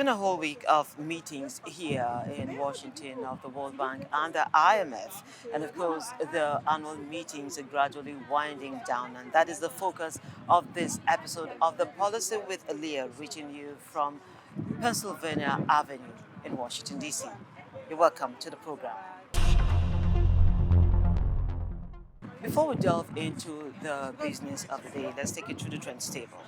been a whole week of meetings here in Washington of the World Bank and the IMF. And of course, the annual meetings are gradually winding down. And that is the focus of this episode of The Policy with Leah, reaching you from Pennsylvania Avenue in Washington, D.C. You're welcome to the program. Before we delve into the business of the day, let's take it to the trends table.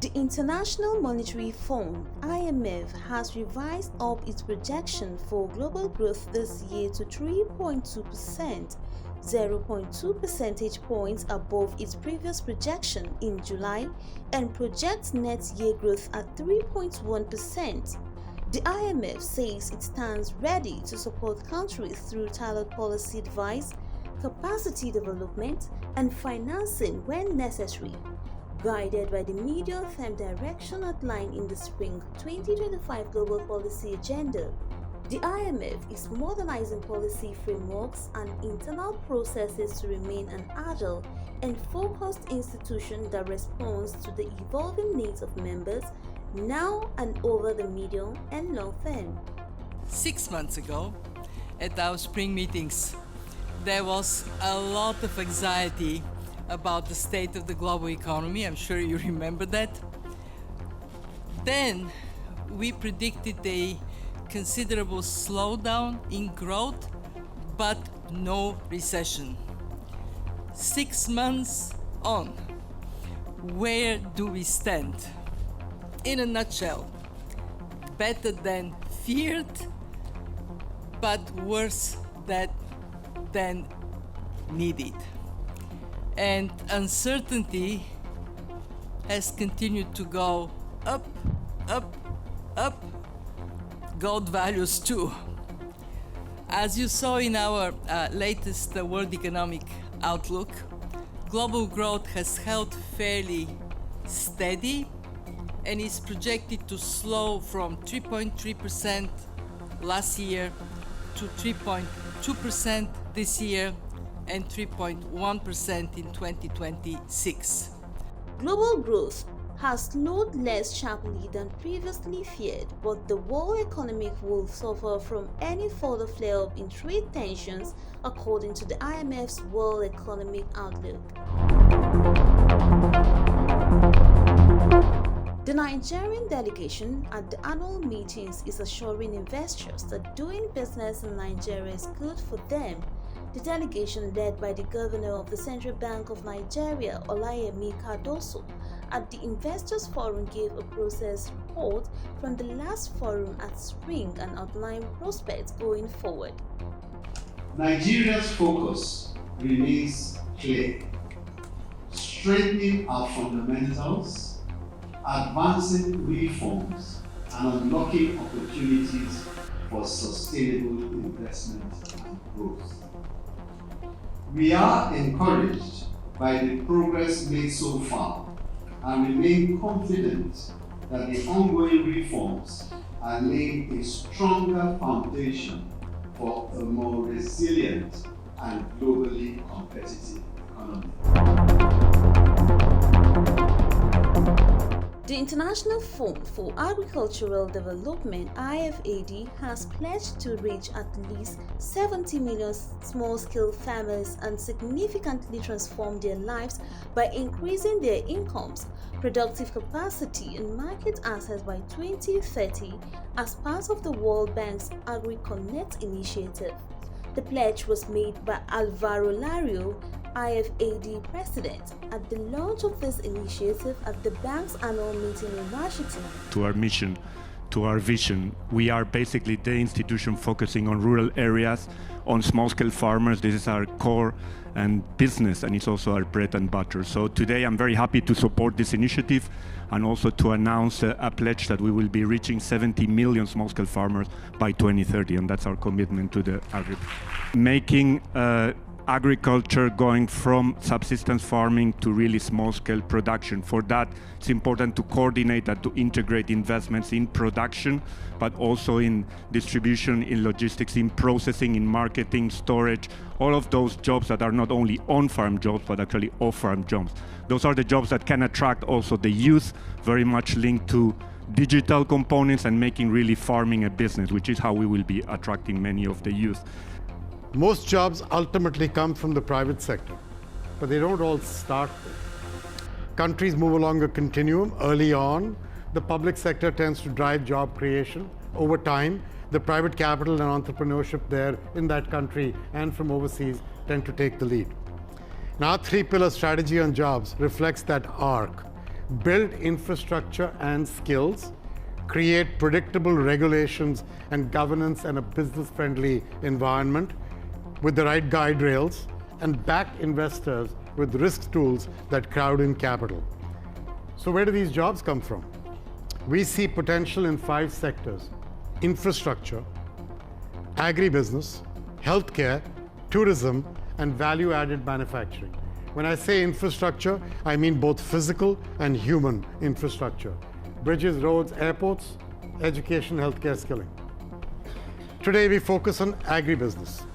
The International Monetary Fund (IMF) has revised up its projection for global growth this year to 3.2%, 0.2 percentage points above its previous projection in July, and projects net year growth at 3.1%. The IMF says it stands ready to support countries through tailored policy advice, capacity development, and financing when necessary. Guided by the medium-term direction outlined in the Spring 2025 Global Policy Agenda, the IMF is modernizing policy frameworks and internal processes to remain an agile and focused institution that responds to the evolving needs of members now and over the medium and long term. 6 months ago, at our spring meetings, there was a lot of anxiety about the state of the global economy. I'm sure you remember that. Then we predicted a considerable slowdown in growth, but no recession. 6 months on, where do we stand? In a nutshell, better than feared, but worse than needed. And uncertainty has continued to go up, up, up. Gold values too. As you saw in our latest World Economic Outlook, global growth has held fairly steady and is projected to slow from 3.3% last year to 3.2% this year and 3.1% in 2026. Global growth has slowed less sharply than previously feared, but the world economy will suffer from any further flare-up in trade tensions, according to the IMF's World Economic Outlook. The Nigerian delegation at the annual meetings is assuring investors that doing business in Nigeria is good for them. The delegation, led by the governor of the Central Bank of Nigeria, Olayemi Cardoso, at the Investors Forum gave a process report from the last forum at Spring and outlined prospects going forward. Nigeria's focus remains clear: strengthening our fundamentals, advancing reforms, and unlocking opportunities for sustainable investment and growth. We are encouraged by the progress made so far and remain confident that the ongoing reforms are laying a stronger foundation for a more resilient and globally competitive economy. The International Fund for Agricultural Development (IFAD) has pledged to reach at least 70 million small-scale farmers and significantly transform their lives by increasing their incomes, productive capacity, and market access by 2030 as part of the World Bank's AgriConnect initiative. The pledge was made by Alvaro Lario, IFAD president, at the launch of this initiative at the bank's annual meeting in Washington. To our mission, to our vision, we are basically the institution focusing on rural areas, on small-scale farmers. This is our core and business, and it's also our bread and butter. So today I'm very happy to support this initiative and also to announce a pledge that we will be reaching 70 million small-scale farmers by 2030, and that's our commitment to the agri. Making agriculture going from subsistence farming to really small-scale production. For that, it's important to coordinate and to integrate investments in production, but also in distribution, in logistics, in processing, in marketing, storage, all of those jobs that are not only on-farm jobs, but actually off-farm jobs. Those are the jobs that can attract also the youth, very much linked to digital components and making really farming a business, which is how we will be attracting many of the youth. Most jobs ultimately come from the private sector, but they don't all start there. Countries move along a continuum. Early on, the public sector tends to drive job creation. Over time, the private capital and entrepreneurship there in that country and from overseas tend to take the lead. Now, our three-pillar strategy on jobs reflects that arc. Build infrastructure and skills, create predictable regulations and governance and a business-friendly environment with the right guide rails, and back investors with risk tools that crowd in capital. So where do these jobs come from? We see potential in 5 sectors: infrastructure, agribusiness, healthcare, tourism, and value-added manufacturing. When I say infrastructure, I mean both physical and human infrastructure. Bridges, roads, airports, education, healthcare, skilling. Today we focus on agribusiness,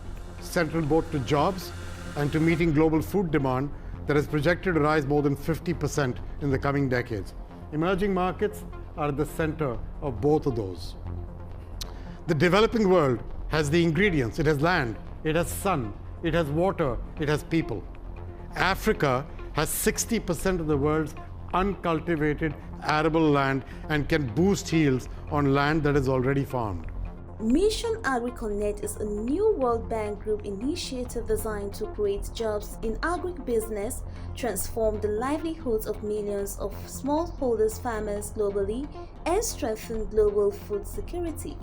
central both to jobs and to meeting global food demand that is projected to rise more than 50% in the coming decades. Emerging markets are at the center of both of those. The developing world has the ingredients. It has land, it has sun, it has water, it has people. Africa has 60% of the world's uncultivated arable land and can boost yields on land that is already farmed. Mission AgriConnect is a new World Bank Group initiative designed to create jobs in agribusiness, transform the livelihoods of millions of smallholders farmers globally, and strengthen global food security.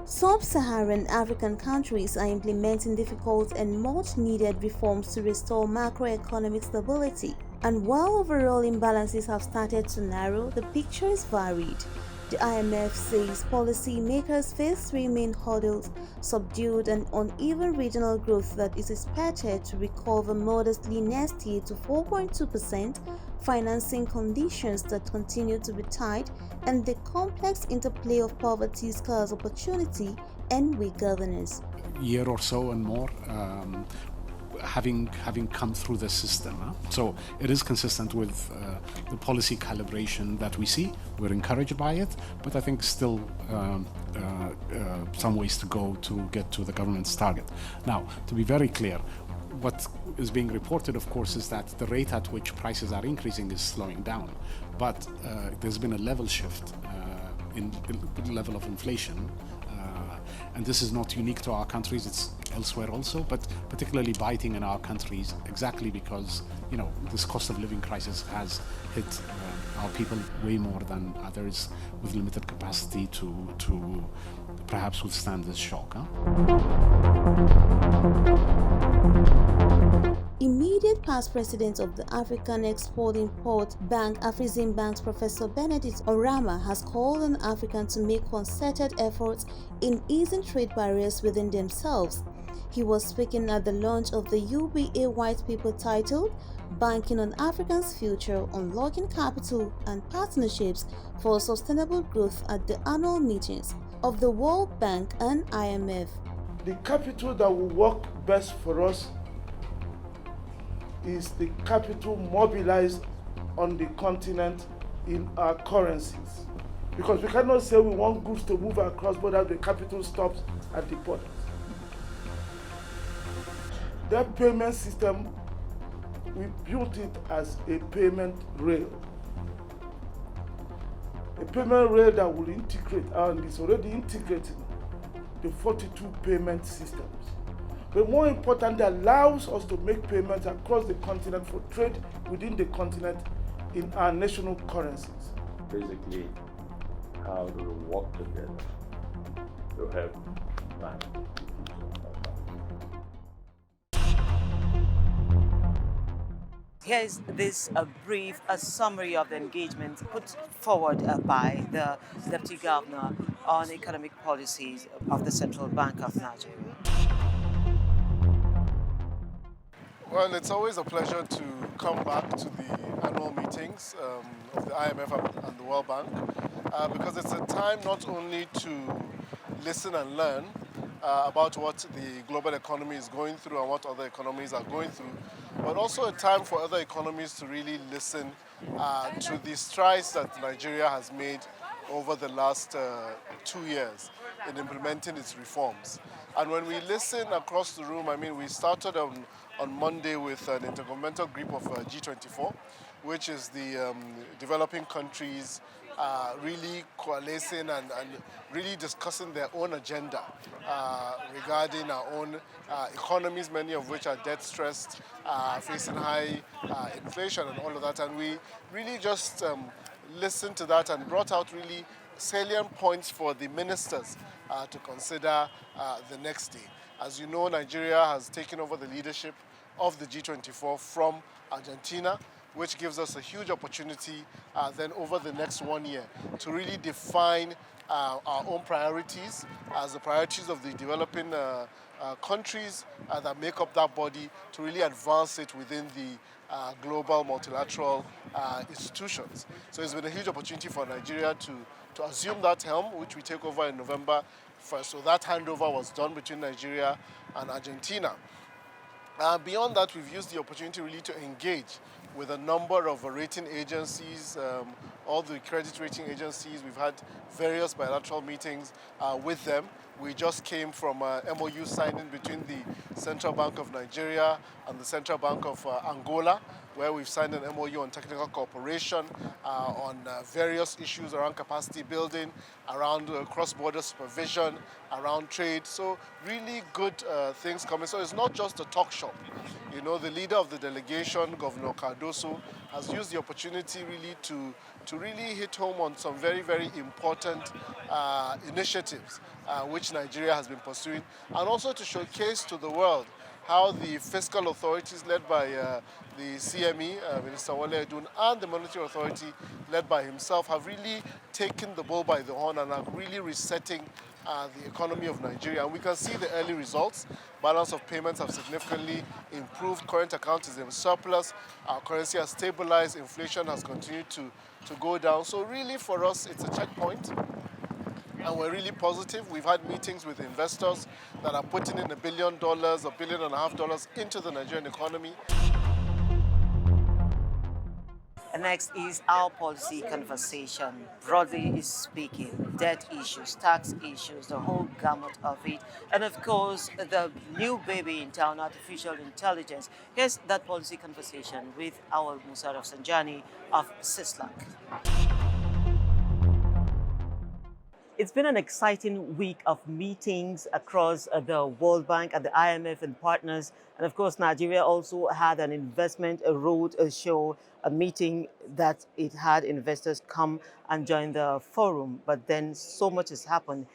Sub-Saharan African countries are implementing difficult and much-needed reforms to restore macroeconomic stability. And while overall imbalances have started to narrow, the picture is varied. The IMF says policymakers face 3 main hurdles: subdued and uneven regional growth that is expected to recover modestly next year to 4.2%, financing conditions that continue to be tight, and the complex interplay of poverty, scarce opportunity, and weak governance. Year or so and more, having come through the system. So it is consistent with the policy calibration that we see. We're encouraged by it, but I think still some ways to go to get to the government's target. Now, to be very clear, what is being reported, of course, is that the rate at which prices are increasing is slowing down, but there's been a level shift in the level of inflation. And this is not unique to our countries, it's elsewhere also, but particularly biting in our countries exactly because, you know, this cost of living crisis has hit our people way more than others with limited capacity to perhaps withstand this shock. Immediate past president of the African Export-Import Bank, Afreximbank's Professor Benedict Orama, has called on Africans to make concerted efforts in easing trade barriers within themselves. He was speaking at the launch of the UBA White Paper titled Banking on Africa's Future, Unlocking Capital and Partnerships for Sustainable Growth at the annual meetings of the World Bank and IMF. The capital that will work best for us is the capital mobilized on the continent in our currencies. Because we cannot say we want goods to move across borders, the capital stops at the borders. That payment system, we built it as a payment rail. A payment rail that will integrate, and is already integrating, the 42 payment systems. But more important, that allows us to make payments across the continent for trade within the continent in our national currencies. Basically, how do we work together to help man? Here's this brief summary of the engagement put forward by the Deputy Governor on economic policies of the Central Bank of Nigeria. Well, it's always a pleasure to come back to the annual meetings of the IMF and the World Bank because it's a time not only to listen and learn about what the global economy is going through and what other economies are going through, but also a time for other economies to really listen to the strides that Nigeria has made over the last 2 years in implementing its reforms. And when we listen across the room, I mean, we started on Monday with an intergovernmental group of G24, which is the developing countries really coalescing and really discussing their own agenda regarding our own economies, many of which are debt stressed, facing high inflation and all of that. And we really just listened to that and brought out really salient points for the ministers to consider the next day. As you know, Nigeria has taken over the leadership of the G24 from Argentina, which gives us a huge opportunity then over the next 1 year to really define our own priorities as the priorities of the developing countries that make up that body, to really advance it within the global multilateral institutions. So it's been a huge opportunity for Nigeria to assume that helm, which we take over in November 1st. So that handover was done between Nigeria and Argentina. Beyond that, we've used the opportunity really to engage with a number of rating agencies, all the credit rating agencies. We've had various bilateral meetings with them. We just came from a MOU signing between the Central Bank of Nigeria and the Central Bank of Angola, where we've signed an MOU on technical cooperation on various issues around capacity building, around cross-border supervision, around trade. So really good things coming. So it's not just a talk shop. You know, the leader of the delegation, Governor Cardoso, has used the opportunity really to really hit home on some very, very important initiatives which Nigeria has been pursuing, and also to showcase to the world how the fiscal authorities led by the CME, Minister Auwal, and the Monetary Authority led by himself have really taken the bull by the horn and are really resetting the economy of Nigeria. And we can see the early results. Balance of payments have significantly improved. Current account is in surplus. Our currency has stabilized. Inflation has continued to go down. So really for us, it's a checkpoint. And we're really positive. We've had meetings with investors that are putting in $1 billion, $1.5 billion into the Nigerian economy. And next is our policy conversation. Broadly speaking, debt issues, tax issues, the whole gamut of it. And of course, the new baby in town, artificial intelligence. Here's that policy conversation with our Musa Rafsanjani of CISLAC. It's been an exciting week of meetings across the World Bank and the IMF and partners. And of course, Nigeria also had an investment road show, a meeting that it had investors come and join the forum. But then so much has happened.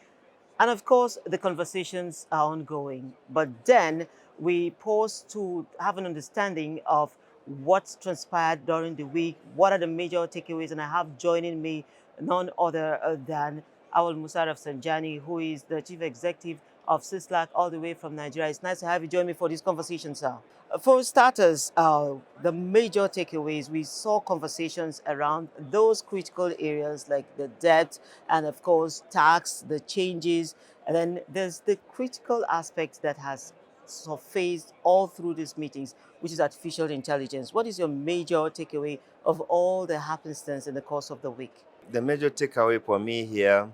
And of course, the conversations are ongoing. But then we pause to have an understanding of what's transpired during the week, what are the major takeaways. And I have joining me none other than Auwal Musa Rafsanjani, who is the Chief Executive of CISLAC all the way from Nigeria. It's nice to have you join me for this conversation, sir. For starters, the major takeaways, we saw conversations around those critical areas like the debt and, of course, tax, the changes. And then there's the critical aspect that has surfaced all through these meetings, which is artificial intelligence. What is your major takeaway of all the happenstance in the course of the week? The major takeaway for me here,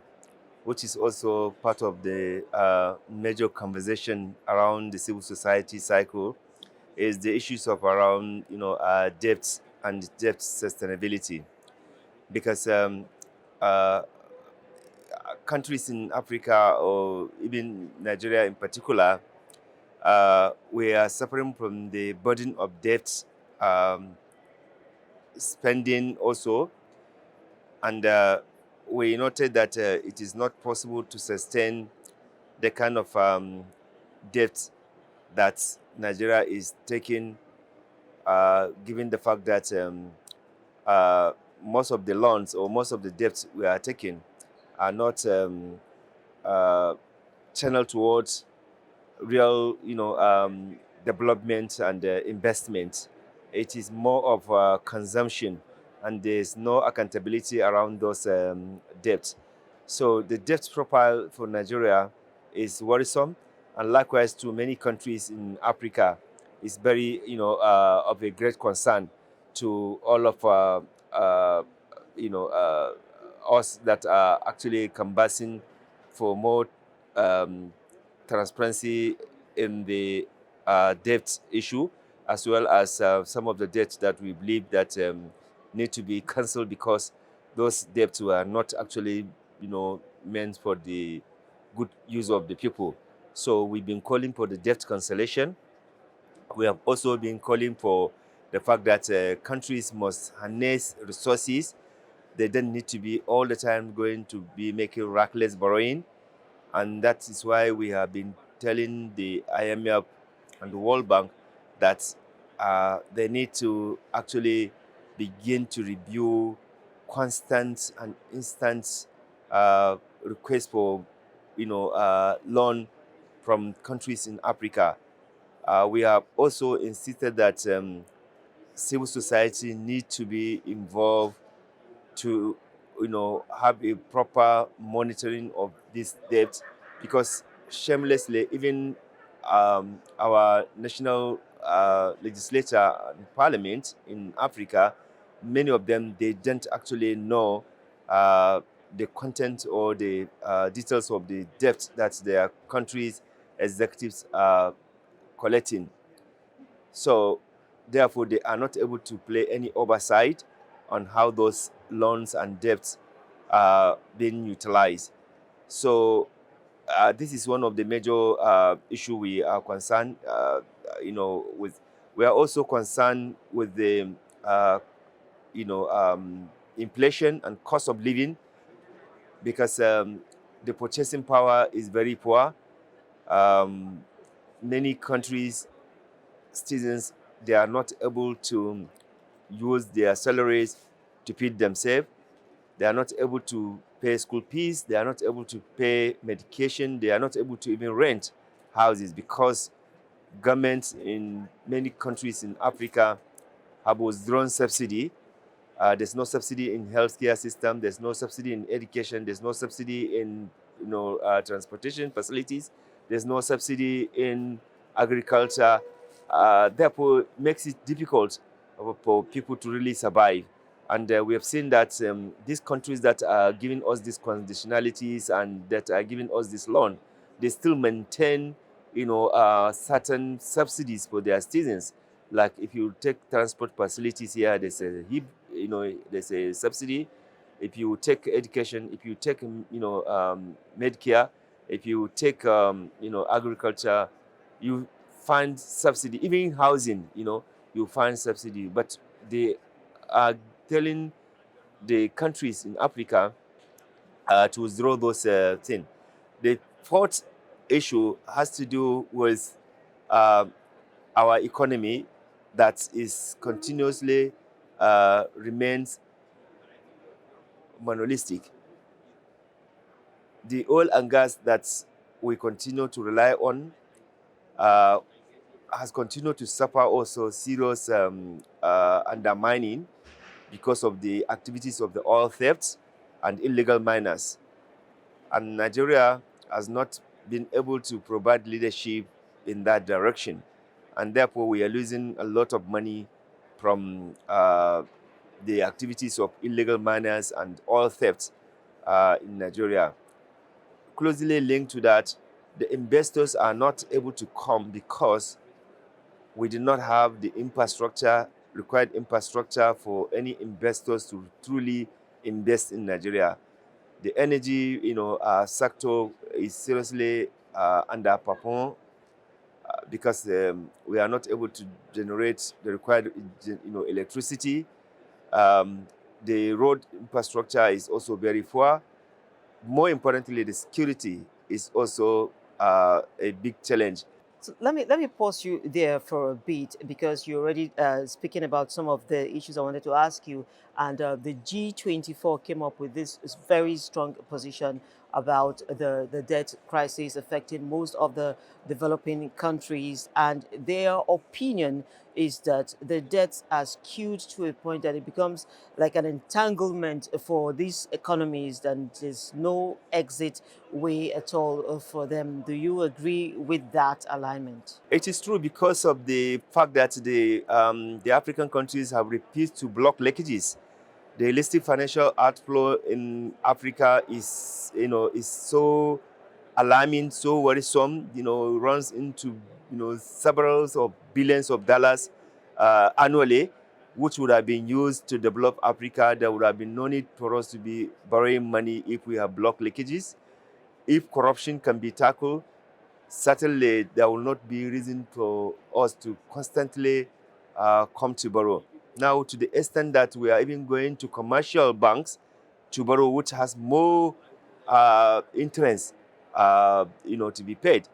which is also part of the major conversation around the civil society cycle, is the issues of around debt and debt sustainability, because countries in Africa, or even Nigeria in particular, we are suffering from the burden of debt, spending also. And we noted that it is not possible to sustain the kind of debt that Nigeria is taking, given the fact that most of the loans or most of the debts we are taking are not channeled towards real, development and investment. It is more of consumption, and there's no accountability around those debts. So the debt profile for Nigeria is worrisome, and likewise to many countries in Africa is very, of a great concern to all of us that are actually canvassing for more um, transparency in the debt issue, as well as some of the debts that we believe that need to be cancelled because those debts were not actually, meant for the good use of the people. So we've been calling for the debt cancellation. We have also been calling for the fact that countries must harness resources. They don't need to be all the time going to be making reckless borrowing. And that is why we have been telling the IMF and the World Bank that they need to actually begin to review constant and instant requests for, loan from countries in Africa. We have also insisted that civil society need to be involved to, have a proper monitoring of this debt, because shamelessly, even our national legislature and parliament in Africa, many of them, they don't actually know the content or the details of the debt that their country's executives are collecting. So therefore, they are not able to play any oversight on how those loans and debts are being utilized. So this is one of the major issue we are concerned, with. We are also concerned with the, inflation and cost of living, because the purchasing power is very poor. Many countries, citizens, they are not able to use their salaries to feed themselves. They are not able to pay school fees. They are not able to pay medication. They are not able to even rent houses, because governments in many countries in Africa have withdrawn subsidy. There's no subsidy in healthcare system. There's no subsidy in education. There's no subsidy in transportation facilities. There's no subsidy in agriculture. Therefore, it makes it difficult for people to really survive. And we have seen that these countries that are giving us these conditionalities and that are giving us this loan, they still maintain, certain subsidies for their citizens. Like if you take transport facilities here, there's a there's a subsidy. If you take education, if you take, Medicare, if you take, agriculture, you find subsidy. Even housing, you find subsidy. But they are telling the countries in Africa to withdraw those things. The fourth issue has to do with our economy that is continuously remains monolistic. The oil and gas that we continue to rely on has continued to suffer also serious undermining because of the activities of the oil thefts and illegal miners. And Nigeria has not been able to provide leadership in that direction. And therefore, we are losing a lot of money from the activities of illegal miners and oil thefts in Nigeria. Closely linked to that, the investors are not able to come because we do not have the required infrastructure for any investors to truly invest in Nigeria. The energy, sector is seriously underperformed because we are not able to generate the required, electricity. The road infrastructure is also very poor. More importantly, the security is also a big challenge. So let me pause you there for a bit because you're already speaking about some of the issues I wanted to ask you, and the G24 came up with this very strong position about the debt crisis affecting most of the developing countries, and their opinion is that the debts are skewed to a point that it becomes like an entanglement for these economies, and there's no exit way at all for them. Do you agree with that alignment? It is true because of the fact that the African countries have refused to block leakages. The illicit financial outflow in Africa is, is so alarming, so worrisome. Runs into, several of billions of dollars annually, which would have been used to develop Africa. There would have been no need for us to be borrowing money if we have blocked leakages. If corruption can be tackled, certainly there will not be reason for us to constantly come to borrow. Now, to the extent that we are even going to commercial banks to borrow, which has more interest, to be paid.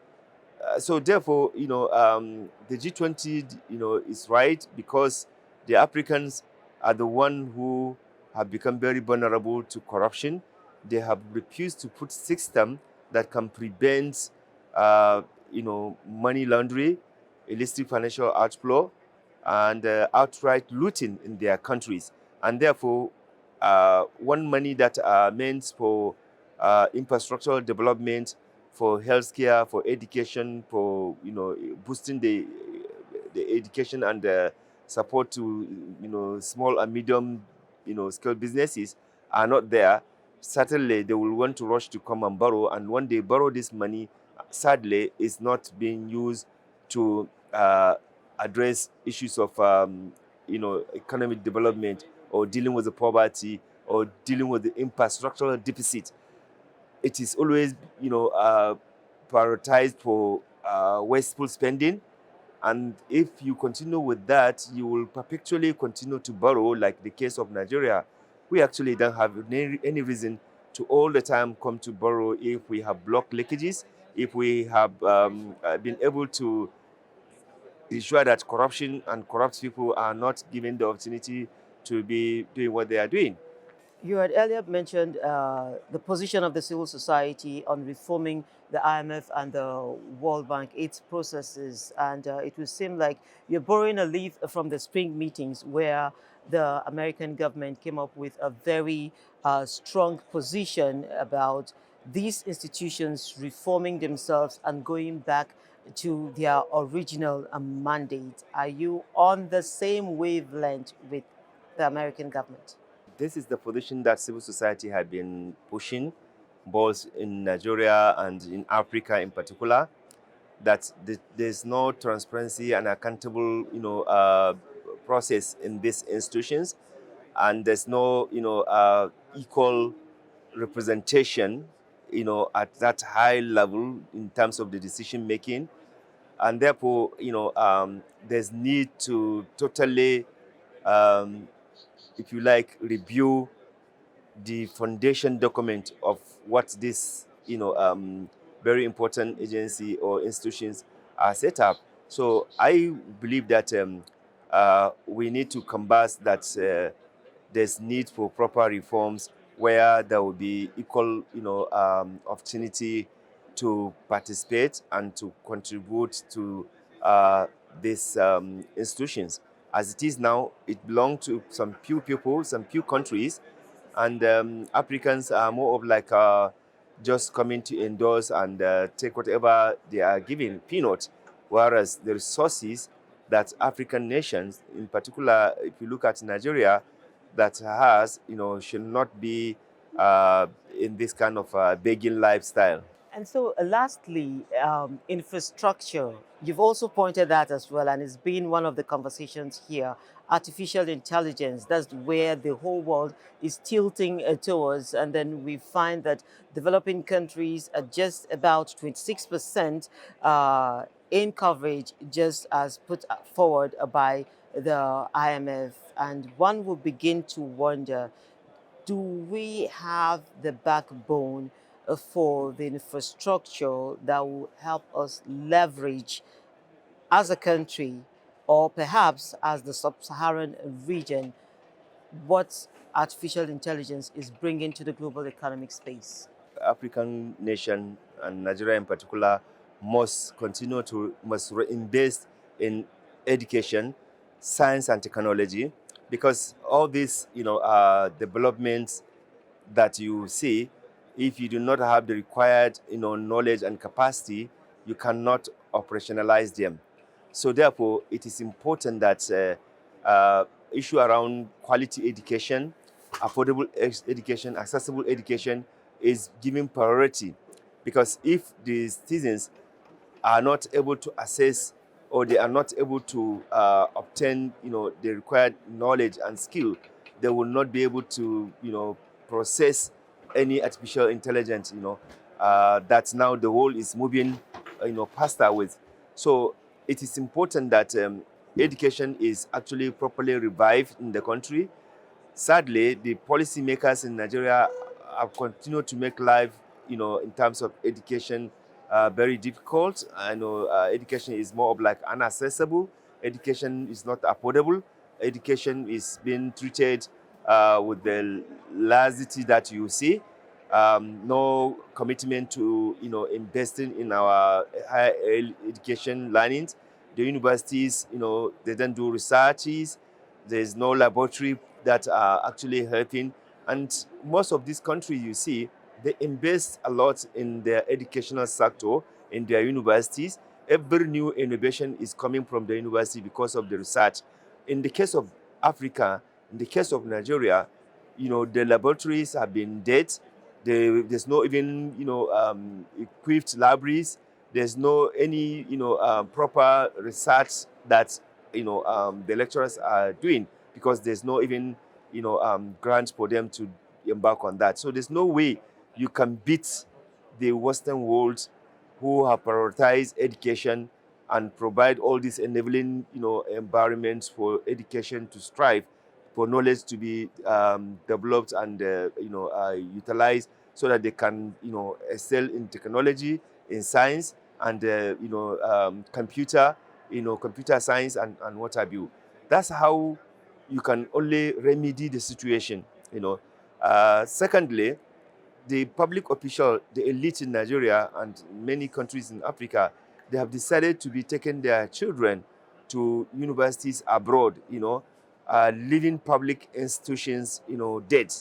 So therefore, the G20, is right because the Africans are the one who have become very vulnerable to corruption. They have refused to put system that can prevent, money laundering, illicit financial outflow, and outright looting in their countries. And therefore, one money that are meant for infrastructural development, for healthcare, for education, for boosting the education and the support to small and medium scale businesses are not there. Certainly, they will want to rush to come and borrow, and when they borrow this money, sadly, is not being used to address issues of economic development or dealing with the poverty or dealing with the infrastructural deficit. It is always, prioritized for wasteful spending. And if you continue with that, you will perpetually continue to borrow, like the case of Nigeria. We actually don't have any reason to all the time come to borrow if we have blocked leakages, if we have been able to ensure that corruption and corrupt people are not given the opportunity to be doing what they are doing. You had earlier mentioned the position of the civil society on reforming the IMF and the World Bank, its processes, and it would seem like you're borrowing a leaf from the spring meetings where the American government came up with a very strong position about these institutions reforming themselves and going back to their original mandate. Are you on the same wavelength with the American government? This is the position that civil society had been pushing, both in Nigeria and in Africa in particular, that there's no transparency and accountable, process in these institutions, and there's no, equal representation, at that high level in terms of the decision making, and therefore, there's need to totally, if you like, review the foundation document of what this, very important agency or institutions are set up. So I believe that we need to canvass that there's need for proper reforms where there will be equal, opportunity to participate and to contribute to these institutions. As it is now, it belongs to some few people, some few countries, and Africans are more of like just coming to endorse and take whatever they are given, peanuts, whereas the resources that African nations, in particular, if you look at Nigeria, that has, should not be in this kind of begging lifestyle. And so, lastly, infrastructure. You've also pointed that as well, and it's been one of the conversations here. Artificial intelligence, that's where the whole world is tilting towards. And then we find that developing countries are just about 26% in coverage, just as put forward by the IMF. And one will begin to wonder, do we have the backbone for the infrastructure that will help us leverage as a country, or perhaps as the sub-Saharan region, what artificial intelligence is bringing to the global economic space? African nation and Nigeria in particular must invest in education, science and technology, because all these developments that you see, if you do not have the required knowledge and capacity, you cannot operationalize them. So therefore, it is important that issue around quality education, affordable education, accessible education is given priority, because if the citizens are not able to assess or they are not able to obtain the required knowledge and skill, they will not be able to process any artificial intelligence that now the world is moving faster with. So it is important that education is actually properly revived in the country. Sadly, the policymakers in Nigeria have continued to make life, in terms of education, very difficult. I know education is more of like inaccessible. Education is not affordable. Education is being treated with the laxity that you see. No commitment to investing in our higher education learnings. The universities, they don't do researches. There's no laboratory that are actually helping. And most of these countries you see, they invest a lot in their educational sector, in their universities. Every new innovation is coming from the university because of the research. In the case of Africa, in the case of Nigeria, the laboratories have been dead. There's no even, equipped libraries. There's no any, proper research that, the lecturers are doing, because there's no even, grants for them to embark on that. So there's no way you can beat the Western world, who have prioritized education and provide all these enabling, environments for education to strive, for knowledge to be developed and utilized, so that they can excel in technology, in science, and computer science and what have you. That's how you can only remedy the situation. Secondly, the public official, the elite in Nigeria and many countries in Africa, they have decided to be taking their children to universities abroad, leaving public institutions, dead.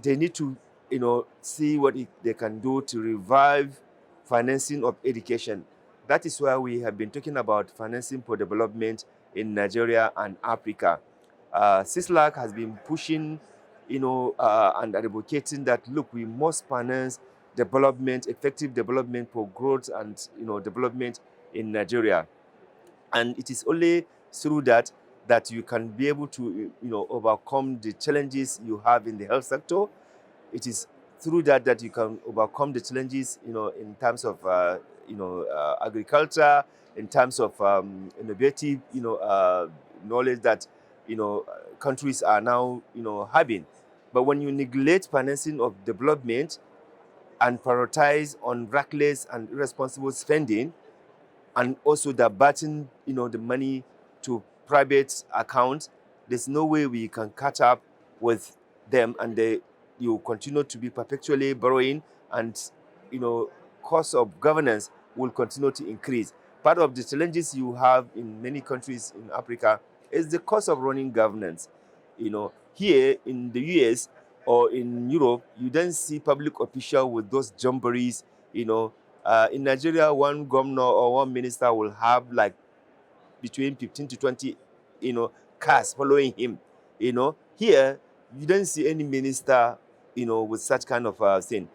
They need to, see what they can do to revive financing of education. That is why we have been talking about financing for development in Nigeria and Africa. CISLAC has been pushing, and advocating that, look, we must finance development, effective development for growth and, development in Nigeria. And it is only through that you can be able to, overcome the challenges you have in the health sector. It is through that you can overcome the challenges, in terms of, agriculture, in terms of innovative, knowledge that, countries are now, having. But when you neglect financing of development and prioritize on reckless and irresponsible spending, and also diverting, the money to private accounts, there's no way we can catch up with them, and you continue to be perpetually borrowing, and, cost of governance will continue to increase. Part of the challenges you have in many countries in Africa is the cost of running governance. Here in the US or in Europe, you don't see public officials with those jamborees. In Nigeria, one governor or one minister will have like between 15 to 20, cars following him. Here, you don't see any minister, with such kind of thing.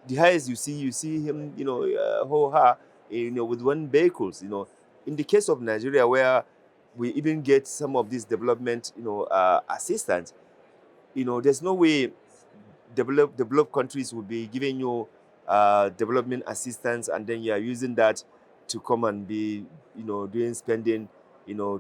The highest you see him, ho ha, with one vehicles. In the case of Nigeria, where we even get some of these development, assistance, there's no way developed countries will be giving you development assistance, and then you are using that to come and be, doing spending,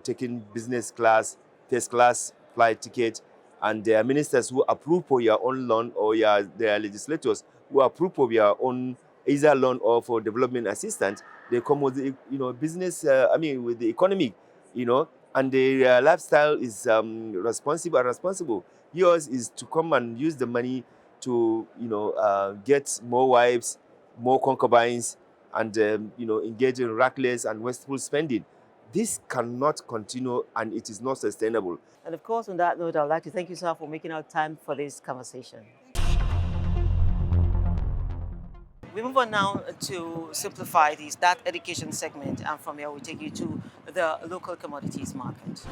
taking business class, first class flight ticket, and there are ministers who approve for your own loan, or their legislators who approve of your own either loan or for development assistance, they come with the, business, with the economic, and their lifestyle is responsible. Yours is to come and use the money to, get more wives, more concubines, and, engage in reckless and wasteful spending. This cannot continue, and it is not sustainable. And of course, on that note, I'd like to thank you, sir, for making out time for this conversation. We move on now to simplify that education segment, and from here we take you to the local commodities market.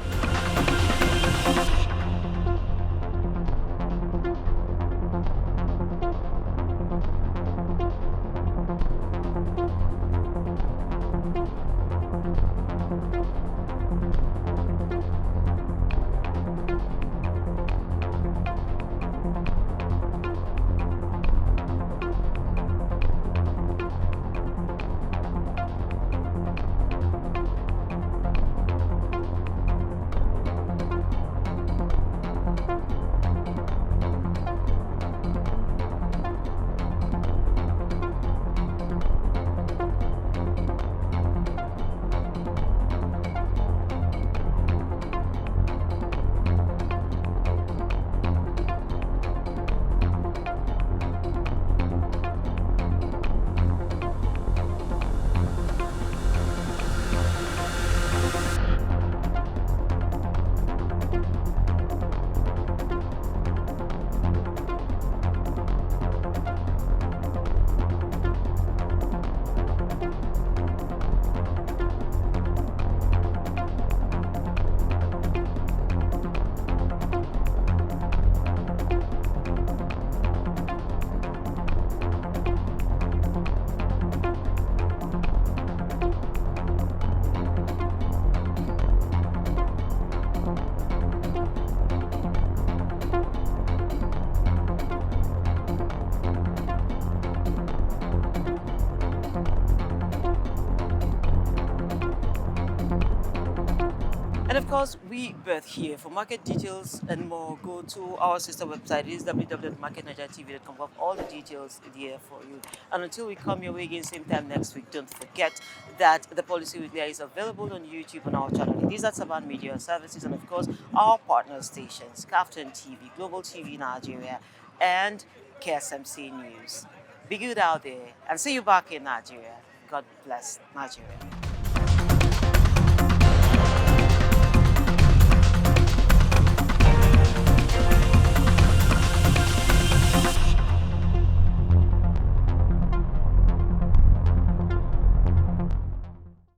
And of course, we birth here. For market details and more, go to our sister website. It is www.marketnigeriatv.com. We have all the details there for you. And until we come your way again same time next week, don't forget that the Policy with Leah is available on YouTube on our channel. It is at Saban Media Services, and of course, our partner stations, Captain TV, Global TV Nigeria, and KSMC News. Be good out there, and see you back in Nigeria. God bless Nigeria.